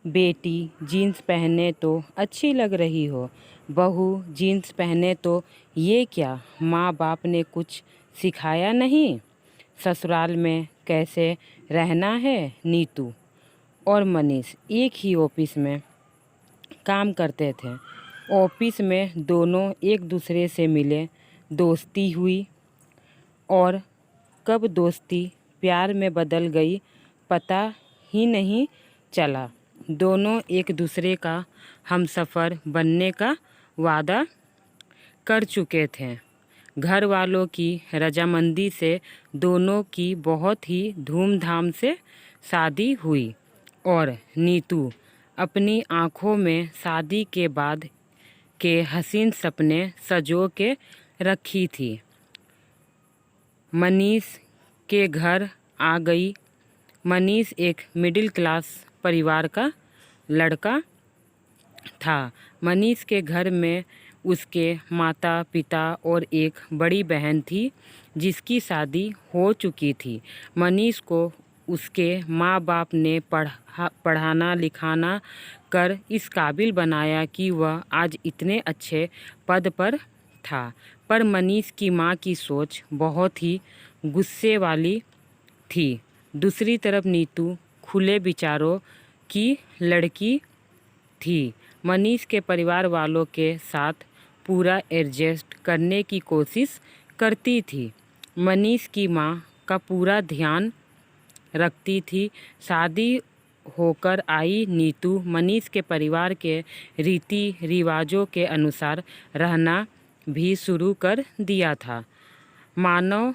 बेटी जीन्स पहने तो अच्छी लग रही हो, बहू जीन्स पहने तो ये क्या, माँ बाप ने कुछ सिखाया नहीं। ससुराल में कैसे रहना है। नीतू और मनीष एक ही ऑफिस में काम करते थे। ऑफिस में दोनों एक दूसरे से मिले, दोस्ती हुई और कब दोस्ती प्यार में बदल गई पता ही नहीं चला। दोनों एक दूसरे का हमसफ़र बनने का वादा कर चुके थे। घर वालों की रजामंदी से दोनों की बहुत ही धूमधाम से शादी हुई और नीतू अपनी आँखों में शादी के बाद के हसीन सपने सजो के रखी थी। मनीष के घर आ गई। मनीष एक मिडिल क्लास परिवार का लड़का था। मनीष के घर में उसके माता पिता और एक बड़ी बहन थी जिसकी शादी हो चुकी थी। मनीष को उसके माँ बाप ने पढ़ाना लिखाना कर इस काबिल बनाया कि वह आज इतने अच्छे पद पर था। पर मनीष की माँ की सोच बहुत ही गुस्से वाली थी। दूसरी तरफ नीतू खुले विचारों की लड़की थी। मनीष के परिवार वालों के साथ पूरा एडजस्ट करने की कोशिश करती थी। मनीष की माँ का पूरा ध्यान रखती थी। शादी होकर आई नीतू मनीष के परिवार के रीति रिवाजों के अनुसार रहना भी शुरू कर दिया था। मानव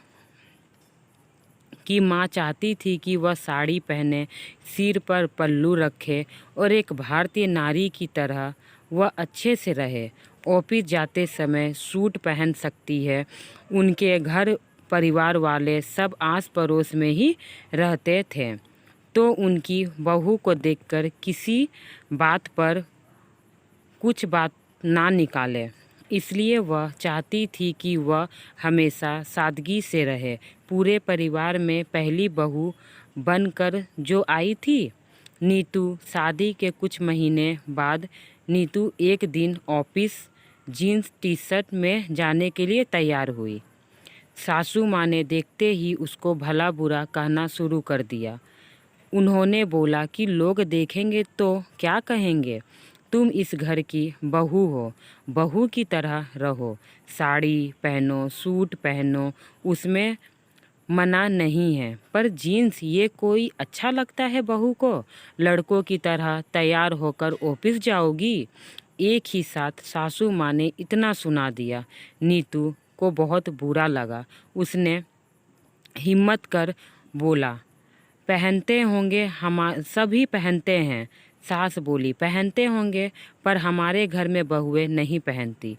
की माँ चाहती थी कि वह साड़ी पहने, सिर पर पल्लू रखे और एक भारतीय नारी की तरह वह अच्छे से रहे। ऑफिस जाते समय सूट पहन सकती है। उनके घर परिवार वाले सब आस पड़ोस में ही रहते थे, तो उनकी बहू को देखकर किसी बात पर कुछ बात ना निकाले। इसलिए वह चाहती थी कि वह हमेशा सादगी से रहे। पूरे परिवार में पहली बहू बनकर जो आई थी नीतू। शादी के कुछ महीने बाद नीतू एक दिन ऑफिस जीन्स टी शर्ट में जाने के लिए तैयार हुई। सासू माँ ने देखते ही उसको भला बुरा कहना शुरू कर दिया। उन्होंने बोला कि लोग देखेंगे तो क्या कहेंगे, तुम इस घर की बहू हो, बहू की तरह रहो, साड़ी पहनो, सूट पहनो, उसमें मना नहीं है, पर जीन्स ये कोई अच्छा लगता है बहू को? लड़कों की तरह तैयार होकर ऑफिस जाओगी? एक ही साथ सासू माँ ने इतना सुना दिया। नीतू को बहुत बुरा लगा। उसने हिम्मत कर बोला, पहनते होंगे, हम सभी पहनते हैं। सास बोली, पहनते होंगे पर हमारे घर में बहुएं नहीं पहनती,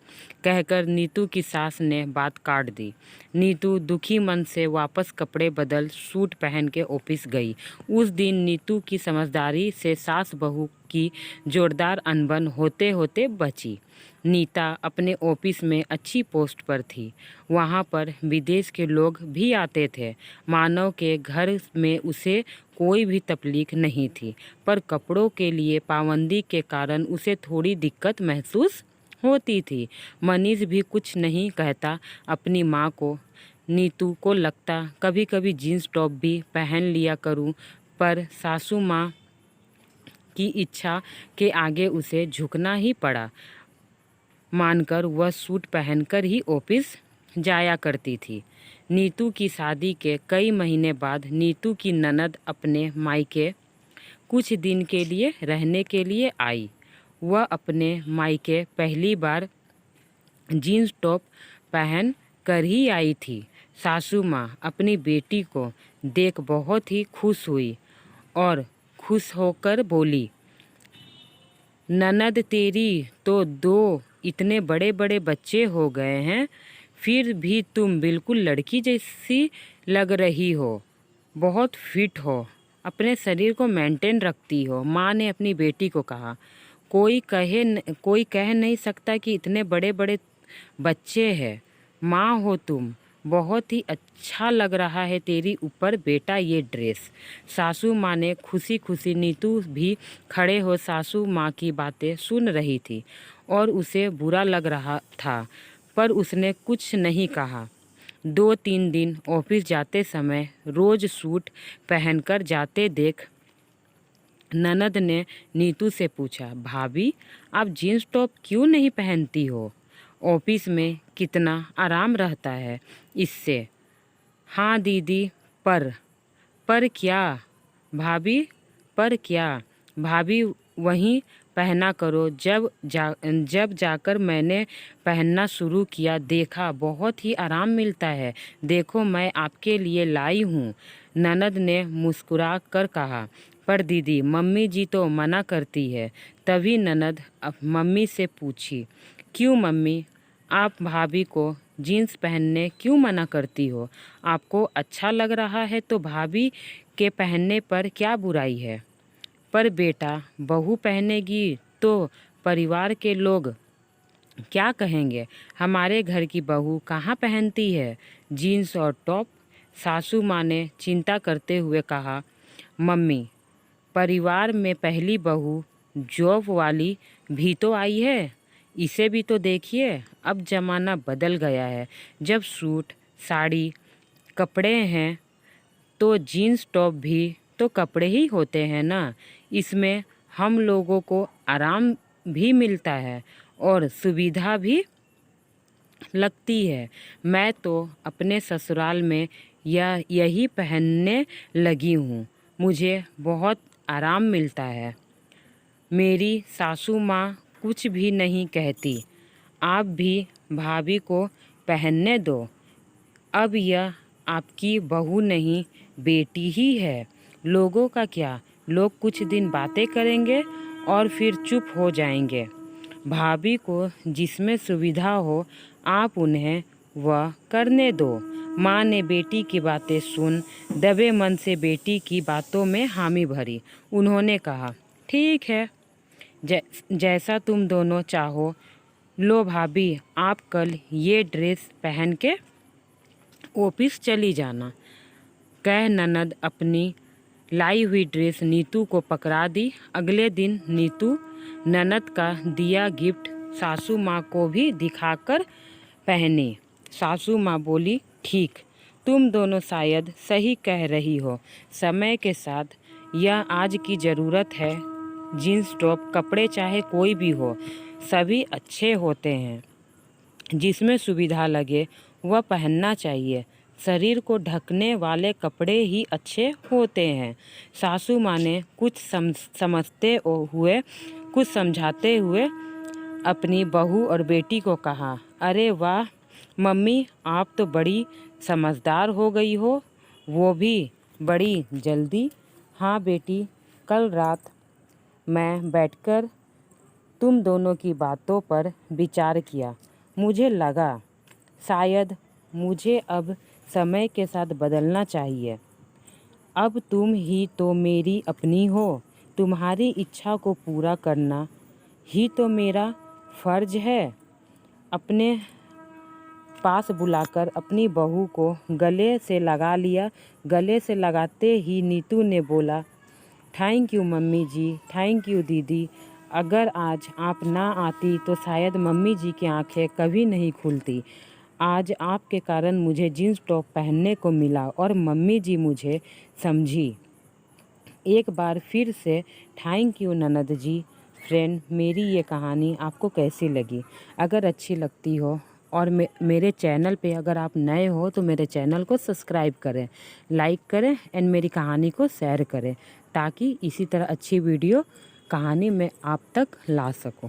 कहकर नीतू की सास ने बात काट दी। नीतू दुखी मन से वापस कपड़े बदल सूट पहन के ऑफिस गई। उस दिन नीतू की समझदारी से सास बहू की जोरदार अनबन होते होते बची। नीता अपने ऑफिस में अच्छी पोस्ट पर थी। वहाँ पर विदेश के लोग भी आते थे। मानव के घर में उसे कोई भी तकलीफ नहीं थी, पर कपड़ों के लिए पाबंदी के कारण उसे थोड़ी दिक्कत महसूस होती थी। मनीष भी कुछ नहीं कहता अपनी माँ को। नीतू को लगता कभी कभी जीन्स टॉप भी पहन लिया करूँ, पर सासू माँ की इच्छा के आगे उसे झुकना ही पड़ा। मानकर वह सूट पहनकर ही ऑफिस जाया करती थी। नीतू की शादी के कई महीने बाद नीतू की ननद अपने मायके कुछ दिन के लिए रहने के लिए आई। वह अपने मायके पहली बार जीन्स टॉप पहन कर ही आई थी। सासू माँ अपनी बेटी को देख बहुत ही खुश हुई और खुश होकर बोली, ननद तेरी तो दो इतने बड़े बड़े बच्चे हो गए हैं, फिर भी तुम बिल्कुल लड़की जैसी लग रही हो, बहुत फिट हो, अपने शरीर को मेंटेन रखती हो। माँ ने अपनी बेटी को कहा। कोई कह नहीं सकता कि इतने बड़े बड़े बच्चे हैं, माँ हो तुम, बहुत ही अच्छा लग रहा है तेरी ऊपर बेटा ये ड्रेस। सासू माँ ने खुशी खुशी, नीतू भी खड़े हो सासू माँ की बातें सुन रही थी और उसे बुरा लग रहा था, पर उसने कुछ नहीं कहा। 2-3 दिन ऑफिस जाते समय रोज सूट पहनकर जाते देख ननद ने नीतू से पूछा, भाभी आप जीन्स टॉप क्यों नहीं पहनती हो? ऑफिस में कितना आराम रहता है इससे। हाँ दीदी, पर क्या भाभी, पर क्या भाभी, वहीं पहना करो। जब जाकर मैंने पहनना शुरू किया, देखा बहुत ही आराम मिलता है। देखो मैं आपके लिए लाई हूँ, ननद ने मुस्कुरा कर कहा। पर दीदी, मम्मी जी तो मना करती है। तभी ननद मम्मी से पूछी, क्यों मम्मी, आप भाभी को जीन्स पहनने क्यों मना करती हो? आपको अच्छा लग रहा है तो भाभी के पहनने पर क्या बुराई है? पर बेटा, बहू पहनेगी तो परिवार के लोग क्या कहेंगे? हमारे घर की बहू कहाँ पहनती है जीन्स और टॉप? सासू माँ ने चिंता करते हुए कहा, मम्मी, परिवार में पहली बहू जॉब वाली भी तो आई है। इसे भी तो देखिए, अब ज़माना बदल गया है। जब सूट साड़ी कपड़े हैं तो जीन्स टॉप भी तो कपड़े ही होते हैं ना। इसमें हम लोगों को आराम भी मिलता है और सुविधा भी लगती है। मैं तो अपने ससुराल में यही पहनने लगी हूँ, मुझे बहुत आराम मिलता है। मेरी सासू माँ कुछ भी नहीं कहती। आप भी भाभी को पहनने दो। अब यह आपकी बहू नहीं, बेटी ही है। लोगों का क्या, लोग कुछ दिन बातें करेंगे और फिर चुप हो जाएंगे। भाभी को जिसमें सुविधा हो आप उन्हें वह करने दो। माँ ने बेटी की बातें सुन दबे मन से बेटी की बातों में हामी भरी। उन्होंने कहा, ठीक है, जैसा तुम दोनों चाहो। लो भाभी, आप कल ये ड्रेस पहन के ऑफिस चली जाना। कह ननद अपनी लाई हुई ड्रेस नीतू को पकड़ा दी। अगले दिन नीतू ननद का दिया गिफ्ट सासू माँ को भी दिखाकर पहनी। सासू माँ बोली, ठीक, तुम दोनों शायद सही कह रही हो। समय के साथ यह आज की ज़रूरत है। जीन्स टॉप कपड़े चाहे कोई भी हो, सभी अच्छे होते हैं। जिसमें सुविधा लगे वह पहनना चाहिए। शरीर को ढकने वाले कपड़े ही अच्छे होते हैं। सासू माँ ने कुछ समझाते हुए अपनी बहू और बेटी को कहा, अरे वाह मम्मी, आप तो बड़ी समझदार हो गई हो, वो भी बड़ी जल्दी। हाँ बेटी, कल रात मैं बैठकर तुम दोनों की बातों पर विचार किया। मुझे लगा शायद मुझे अब समय के साथ बदलना चाहिए। अब तुम ही तो मेरी अपनी हो। तुम्हारी इच्छा को पूरा करना ही तो मेरा फर्ज है। अपने पास बुलाकर अपनी बहू को गले से लगा लिया। गले से लगाते ही नीतू ने बोला, thank you mummy ji, thank you दीदी। अगर आज आप ना आती तो शायद मम्मी जी की आंखें कभी नहीं खुलती। आज आपके कारण मुझे जीन्स टॉप पहनने को मिला और मम्मी जी मुझे समझी। एक बार फिर से थैंक यू ननद जी। फ्रेंड, मेरी ये कहानी आपको कैसी लगी? अगर अच्छी लगती हो और मेरे चैनल पे अगर आप नए हो तो मेरे चैनल को सब्सक्राइब करें, लाइक करें एंड मेरी कहानी को शेयर करें, ताकि इसी तरह अच्छी वीडियो कहानी मैं आप तक ला सकूं।